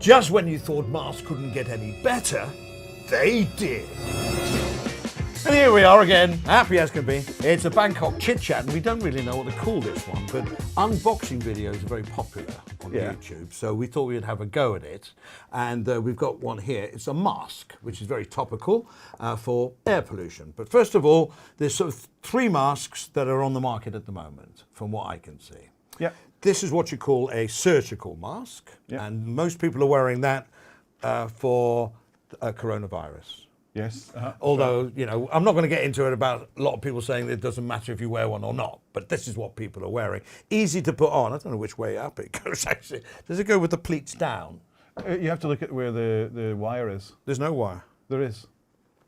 Just when you thought masks couldn't get any better, they did. And here we are again, happy as can be. It's a Bangkok ChitChat, and we don't really know what to call this one, but unboxing videos are very popular on YouTube, so we thought we'd have a go at it. And we've got one here. It's a mask, which is very topical for air pollution. But first of all, there's sort of 3 masks that are on the market at the moment, from what I can see. Yep. This is what you call a surgical mask, and most people are wearing that for coronavirus. Yes. Although, you know, I'm not going to get into it about a lot of people saying that it doesn't matter if you wear one or not, but this is what people are wearing. Easy to put on. I don't know which way up it goes, actually. Does it go with the pleats down? You have to look at where the wire is. There's no wire. There is.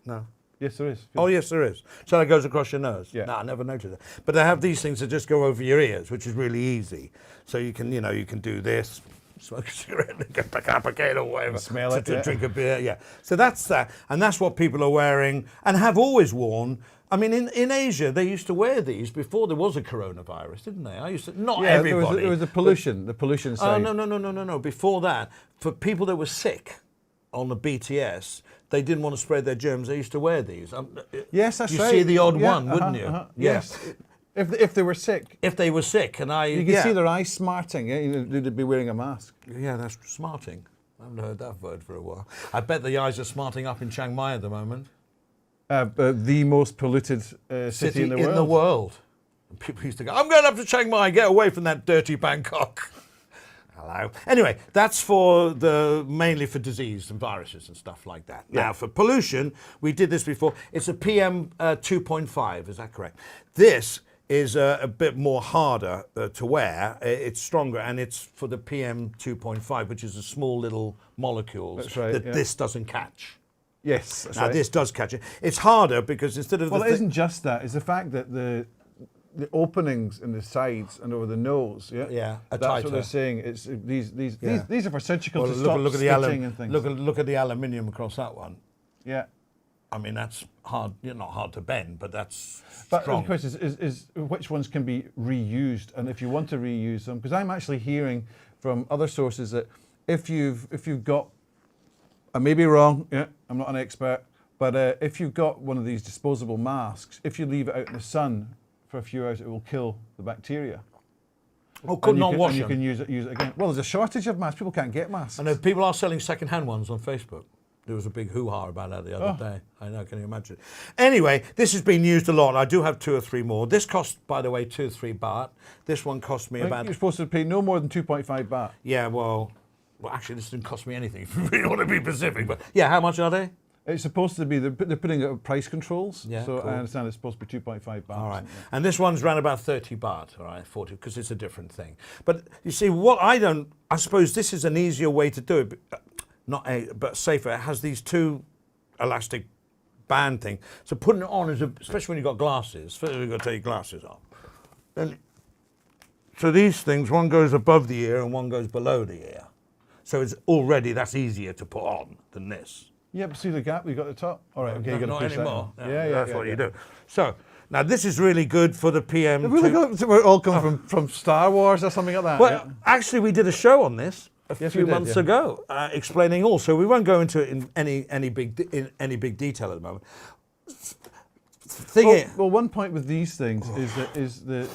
No. Yes, there is. Oh, yes, there is. So that goes across your nose? Yeah. No, I never noticed it. But they have these things that just go over your ears, which is really easy. So you can, you know, you can do this, smoke a cigarette, and go back up again or whatever. Smell it, to drink a beer, yeah. So that's that. And that's what people are wearing and have always worn. I mean, in Asia, they used to wear these before there was a coronavirus, didn't they? I used to, not everybody. It was the pollution side. Oh, no. Before that, for people that were sick on the BTS, they didn't want to spread their germs. They used to wear these. Yes, that's right. You see the odd one, wouldn't you? Yes. If they were sick. If they were sick, and you could see their eyes smarting. Yeah, they'd be wearing a mask. Yeah, that's smarting. I haven't heard that word for a while. I bet the eyes are smarting up in Chiang Mai at the moment. The most polluted city in the world. And people used to go, I'm going up to Chiang Mai, get away from that dirty Bangkok. Hello. Anyway, that's for mainly for disease and viruses and stuff like that. Yeah. Now, for pollution, we did this before. It's a PM 2.5, is that correct? This is a bit more harder to wear. It's stronger, and it's for the PM 2.5, which is the small little molecules that this doesn't catch. Yes, that's now right. this does catch it. It's harder because instead of it isn't just that. It's the fact that the openings in the sides and over the nose, that's tighter. what they're saying. It's these are for surgical to stop look at stitching and things. Look at the aluminium across that one. Yeah. I mean, that's hard. Not hard to bend, but that's But strong. the question is which ones can be reused, and if you want to reuse them, because I'm actually hearing from other sources that if you've got, I may be wrong. Yeah, I'm not an expert, but if you've got one of these disposable masks, if you leave it out in the sun for a few hours, it will kill the bacteria. Oh, could not wash them. You can use it again. Well, there's a shortage of masks. People can't get masks. I know people are selling second-hand ones on Facebook. There was a big hoo-ha about that the other day. I know, can you imagine? Anyway, this has been used a lot. I do have 2 or 3 more. This cost, by the way, 2 or 3 baht. This one cost me about... You're supposed to pay no more than 2.5 baht. Yeah, well, actually, this didn't cost me anything, if you really want to be specific. But yeah, how much are they? It's supposed to be, they're putting it at price controls, so cool. I understand it's supposed to be 2.5 baht. All right, and this one's around about 30 baht, all right, 40, because it's a different thing. But you see, I suppose this is an easier way to do it, but safer. It has these 2 elastic band thing. So putting it on, especially when you've got glasses, first you've got to take your glasses off. So these things, one goes above the ear and one goes below the ear. So that's easier to put on than this. Yeah, but see the gap we got at the top? All right, okay, you got to push anymore. that. Yeah, that's what you do. So now this is really good for the PM. We're all coming from Star Wars or something like that. Well, actually, we did a show on this a few months ago, explaining all. So we won't go into it in any big detail at the moment. Well, one point with these things is that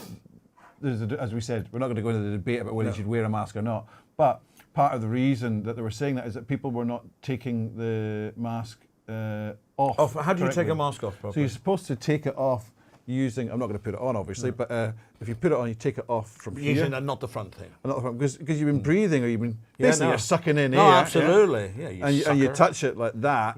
as we said, we're not going to go into the debate about whether you should wear a mask or not. But part of the reason that they were saying that is that people were not taking the mask off. How do you take a mask off properly? So you're supposed to take it off using, I'm not going to put it on obviously, but if you put it on, you take it off from here. Using not the front thing. Not the front, because you've been breathing, or you've been basically you're sucking in air. Absolutely. Yeah, and you touch it like that.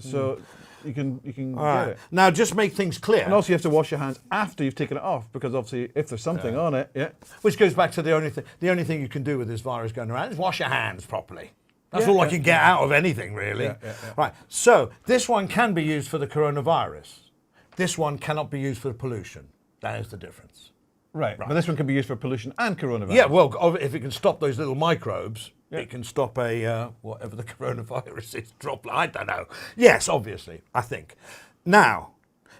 So you can get it. Now just make things clear. And also you have to wash your hands after you've taken it off, because obviously if there's something on it, Which goes back to the only thing you can do with this virus going around is wash your hands properly. That's all I can get out of anything, really. Right, so this one can be used for the coronavirus. This one cannot be used for pollution. That is the difference. Right, but this one can be used for pollution and coronavirus. Yeah, well, if it can stop those little microbes, it can stop whatever the coronavirus is, droplet, I don't know. Yes, obviously, I think. Now,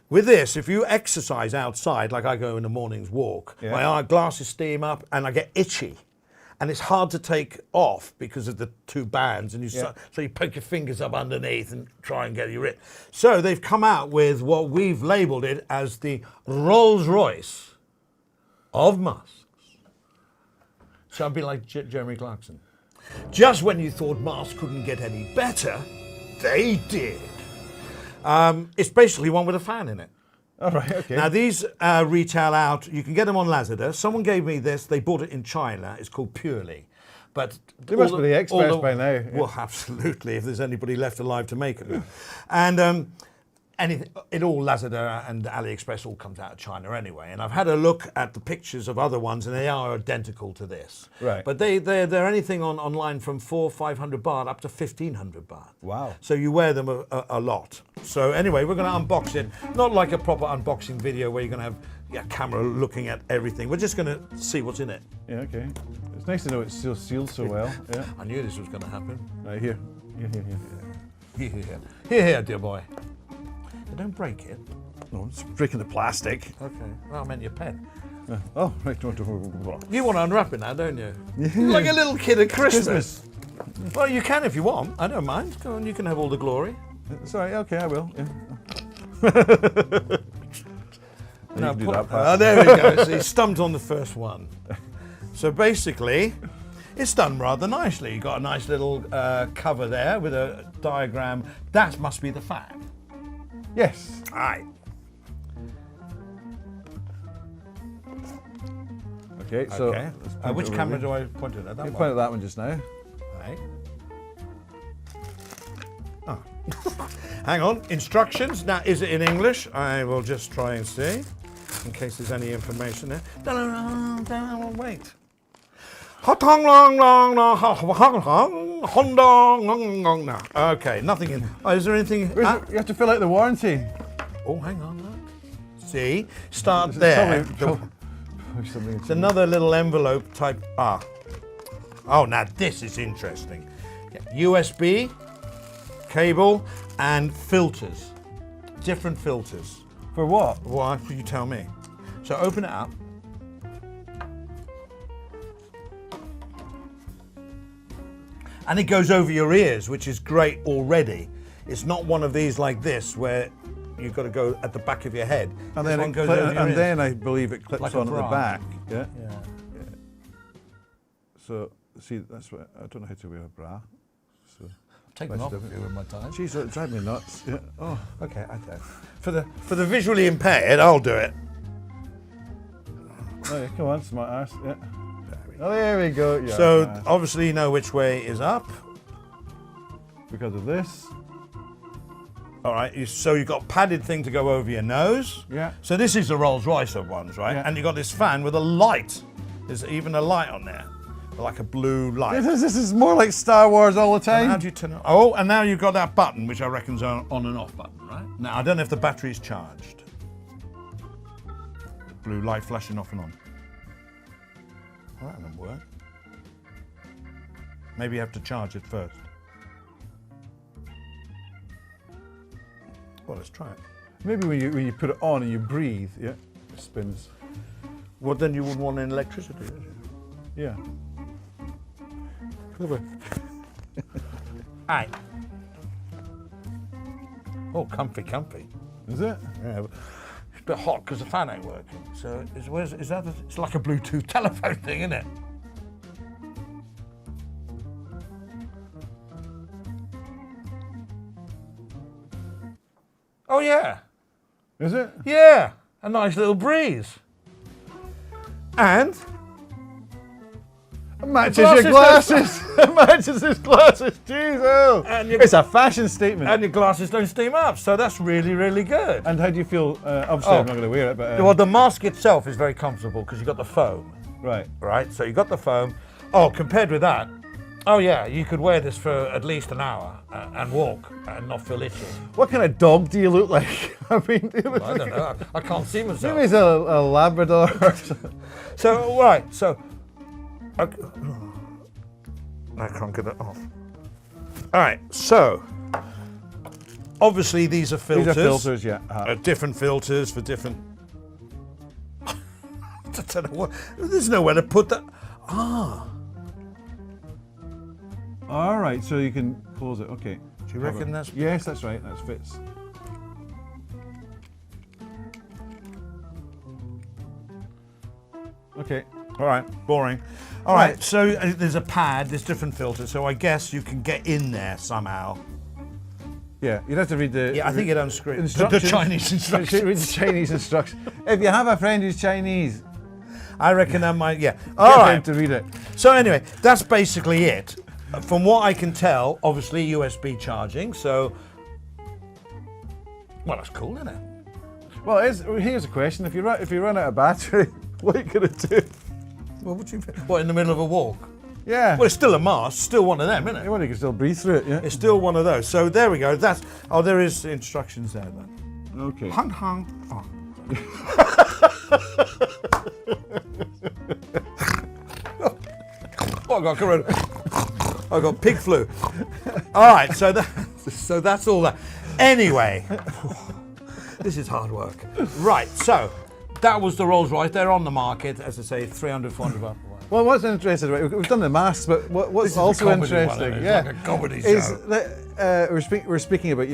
with this, if you exercise outside, like I go in the morning's walk, my glasses steam up and I get itchy. and it's hard to take off because of the two bands, and so you poke your fingers up underneath and try and get your it. So they've come out with what we've labelled it as the Rolls-Royce of masks. So I'd be like Jeremy Clarkson. Just when you thought masks couldn't get any better, they did. It's basically one with a fan in it. All right, okay. Now these retail out, you can get them on Lazada. Someone gave me this, they bought it in China. It's called Purely. But they must be the experts by now. Yeah. Well, absolutely, if there's anybody left alive to make it. And anything, it all Lazada and AliExpress all comes out of China anyway. And I've had a look at the pictures of other ones, and they are identical to this. Right. But they're anything online from 400-500 baht up to 1,500 baht. Wow. So you wear them a lot. So anyway, we're going to unbox it. Not like a proper unboxing video where you're going to have a camera looking at everything. We're just going to see what's in it. Yeah, okay. It's nice to know it's still sealed so well. Yeah. I knew this was going to happen. Right, here. Here, dear boy. Don't break it. No, it's breaking the plastic. Okay. Well, I meant your pen. Oh, right. You want to unwrap it now, don't you? Like a little kid at Christmas. Well, you can if you want. I don't mind. Go on, you can have all the glory. Sorry, okay, I will. Yeah. No, do that part. there we go. So he stumped on the first one. So basically, it's done rather nicely. You've got a nice little cover there with a diagram. That must be the fan. Yes. Aye. Okay, so Okay. Which camera do I point it at? That You one. point at that one just now. Right. Oh. Hang on. Instructions. Now, is it in English? I will just try and see, in case there's any information there. No, wait. Okay, nothing in. Oh, is there anything? You have to fill out the warranty. Oh, hang on. Look. See, start there. It's another little envelope type. Oh, now this is interesting. USB, cable, and filters. Different filters. For what? Why? You tell me. So open it up. And it goes over your ears, which is great already. It's not one of these like this where you've got to go at the back of your head. And This then, one goes over your ears. then I believe it clips Like a on at the bra. back. Yeah. Yeah. So, see, that's what I don't know how to wear a bra. So, Take them off if you in my time. geez, it drives me nuts. Yeah. Oh, Okay, I don't. For the visually impaired, I'll do it. oh yeah, come on, smart ass. Yeah. Oh, there we go. Yeah, So nice. obviously you know which way is up. Because of this. All right, so you've got a padded thing to go over your nose. Yeah. So this is the Rolls-Royce of ones, right? Yeah. And you've got this fan with a light. There's even a light on there, like a blue light. This is more like Star Wars all the And how time. do you turn it? Oh, and now you've got that button, which I reckon's on and off button, right? Now, I don't know if the battery's charged. Blue light flashing off and on. Well, that doesn't work. Maybe you have to charge it first. Well, let's try it. Maybe when you put it on and you breathe, yeah, it spins. Well, then you wouldn't want any electricity, would you? Yeah. Aye. Oh, comfy. Is it? Yeah, but it's a bit hot because the fan ain't working. So is that? It's like a Bluetooth telephone thing, isn't it? Oh yeah, Is it? yeah, a nice little breeze. And It matches your glasses. It matches his glasses. Jeez, oh. And you- It's a fashion statement. your glasses don't steam up, so that's really, really good. And how do you feel? Obviously, I'm not going to wear it, but Well, the mask itself is very comfortable because you've got the foam. right. Right, so you got the foam. Oh, compared with that, oh yeah, you could wear this for at least an hour and walk and not feel itchy. What kind of dog do you look like? I mean, do you look I don't know. I can't see maybe myself. he's a Labrador or something. So right, so I can't get it off. All right, so obviously these are filters. These are filters, yeah. Different filters for different. I don't know what. There's nowhere to put that. All right, so you can close it. Okay. Do you reckon that's... Yes, that's right. That fits. Okay. All right, boring. All right, so there's a pad, there's different filters, so I guess you can get in there somehow. Yeah, you'd have to read the... Yeah, I think it unscrews. The instructions. Chinese instructions. Read the Chinese instructions. If you have a friend who's Chinese, I reckon that might, yeah. get All them right. to read it. So anyway, that's basically it. From what I can tell, obviously USB charging, so... Well, that's cool, isn't it? Well, here's a question. If you run out of battery, what are you going to do? Well, what do you think? What, in the middle of a walk? Yeah. Well, it's still a mask, still one of them, isn't it? Well, you can still breathe through it, yeah? It's still one of those. So there we go. That's... Oh, there is instructions there, then. Okay. Hung hung. Oh. Oh, I got corona. I got pig flu. All right, so that's all that. Anyway, this is hard work. Right, so that was the Rolls-Royce. They're on the market, as I say, 300, 400 bucks. Well, what's interesting, right, we've done the masks, but what's also interesting, it's like a comedy is show. that we're speaking about,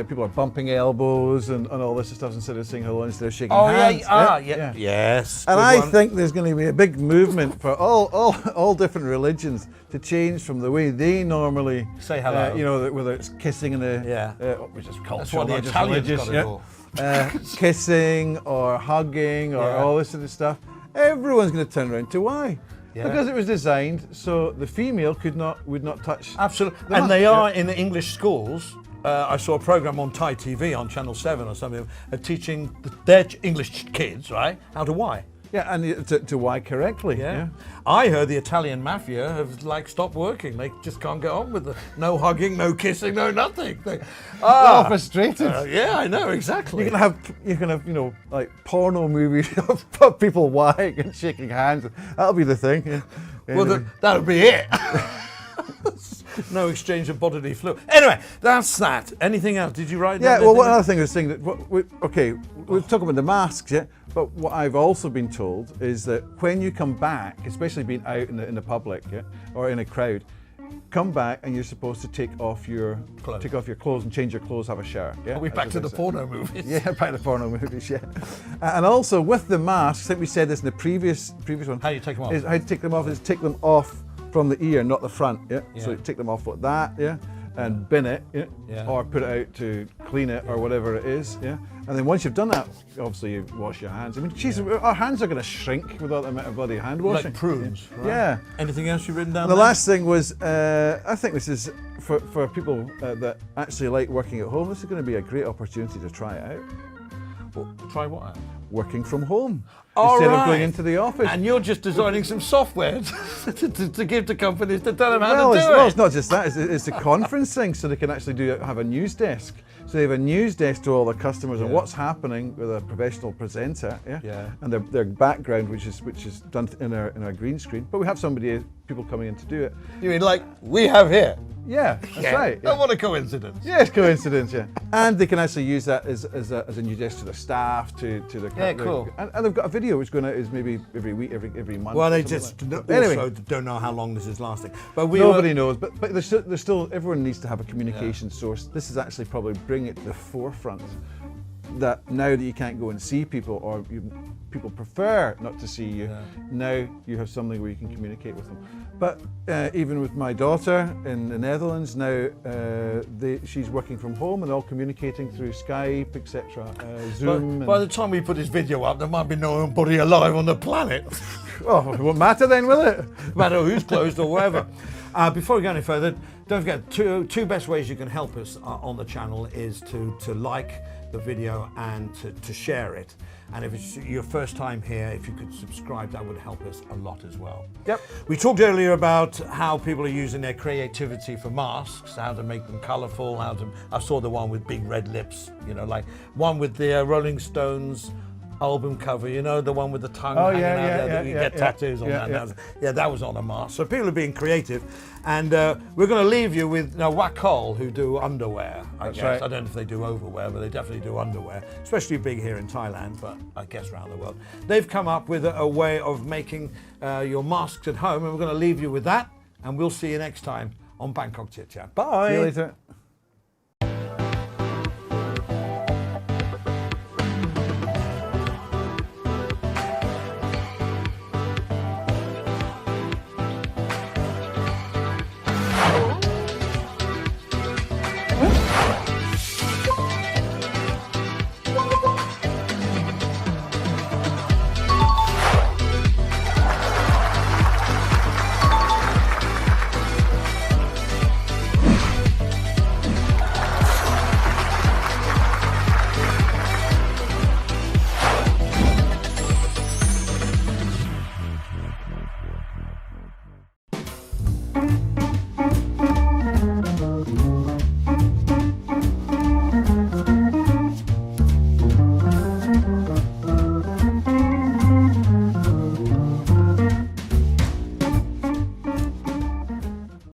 people are bumping elbows and all this stuff instead of saying hello, instead of shaking hands. Yeah. Yes. And good I one. think there's going to be a big movement for all different religions to change from the way they normally Say hello. whether it's kissing in Yeah. which is That's cultural, what the not just Italians religious, got it all. kissing or hugging or Yeah. all this sort of stuff. Everyone's going to turn around to why. Yeah. Because it was designed so the female would not touch. Absolutely. the And man. they are in the English schools. I saw a program on Thai TV on Channel 7 or something, teaching their English kids, right, how to why. Yeah, and to why correctly. Yeah. I heard the Italian mafia have stopped working. They just can't get on with the no hugging, no kissing, no nothing. They're all frustrated. Yeah, I know exactly. You can have like porno movies of people whying and shaking hands. That'll be the thing. Yeah. Well, Anyway. that'll be it. No exchange of bodily fluid. Anyway, that's that. Anything else? Did you write down Yeah, well, anything one else? other thing I was saying that, we'll talk about the masks, yeah, but what I've also been told is that when you come back, especially being out in the public, yeah, or in a crowd, come back and you're supposed to take off your clothes and change your clothes, have a shower. Yeah? Are we back to the porno movies? Yeah, back to the porno movies, yeah. And also with the masks, I think we said this in the previous one. How do you take them off? Is how to take them off is take them off from the ear, not the front. Yeah. Yeah. So you take them off like that. Yeah. And bin it. Yeah. Yeah. Or put it out to clean it or whatever it is. Yeah. And then once you've done that, obviously you wash your hands. I mean, geez, our hands are going to shrink without the amount of bloody hand washing. Like prunes, right? Yeah. Anything else you've written down And the there? last thing was, I think this is for people that actually like working at home. This is going to be a great opportunity to try it out. Well, try what out? Working from home All instead right. of going into the office. And you're just designing some software to give to companies to tell them how Well, to do it's it. not just that. It's a conferencing, so they can actually have a news desk. So they have a news desk to all their customers and what's happening with a professional presenter, Yeah. and their background, which is done in our green screen. But we have people coming in to do it. You mean like we have here? Yeah, that's right. Oh, what a coincidence. Yeah, it's coincidence, yeah. And they can actually use that as a new desk to their staff, to their... Yeah, cool. And they've got a video which is going out is maybe every week, every month. Well, or they something just like that. also don't know how long this is lasting. But Nobody knows, but there's still everyone needs to have a communication source. This is actually probably bringing it to the forefront that now that you can't go and see people, or people prefer not to see you, now you have something where you can communicate with them. But even with my daughter in the Netherlands now, she's working from home and all communicating through Skype, etc. Zoom. By the time we put this video up, there might be nobody alive on the planet. Oh, it won't matter then, will it? No matter who's closed or whatever. Before we go any further, don't forget two best ways you can help us on the channel is to like the video and to share it. And if it's your first time here, if you could subscribe, that would help us a lot as well. Yep. We talked earlier about how people are using their creativity for masks, how to make them colourful, I saw the one with big red lips, like one with the Rolling Stones album cover, the one with the tongue hanging out there that you get tattoos on that. That was on a mask. So people are being creative, and we're going to leave you with Wakol, who do underwear. I guess right. I don't know if they do overwear, but they definitely do underwear, especially big here in Thailand, but I guess around the world. They've come up with a way of making your masks at home, and we're going to leave you with that, and we'll see you next time on Bangkok ChitChat. Bye. See you later.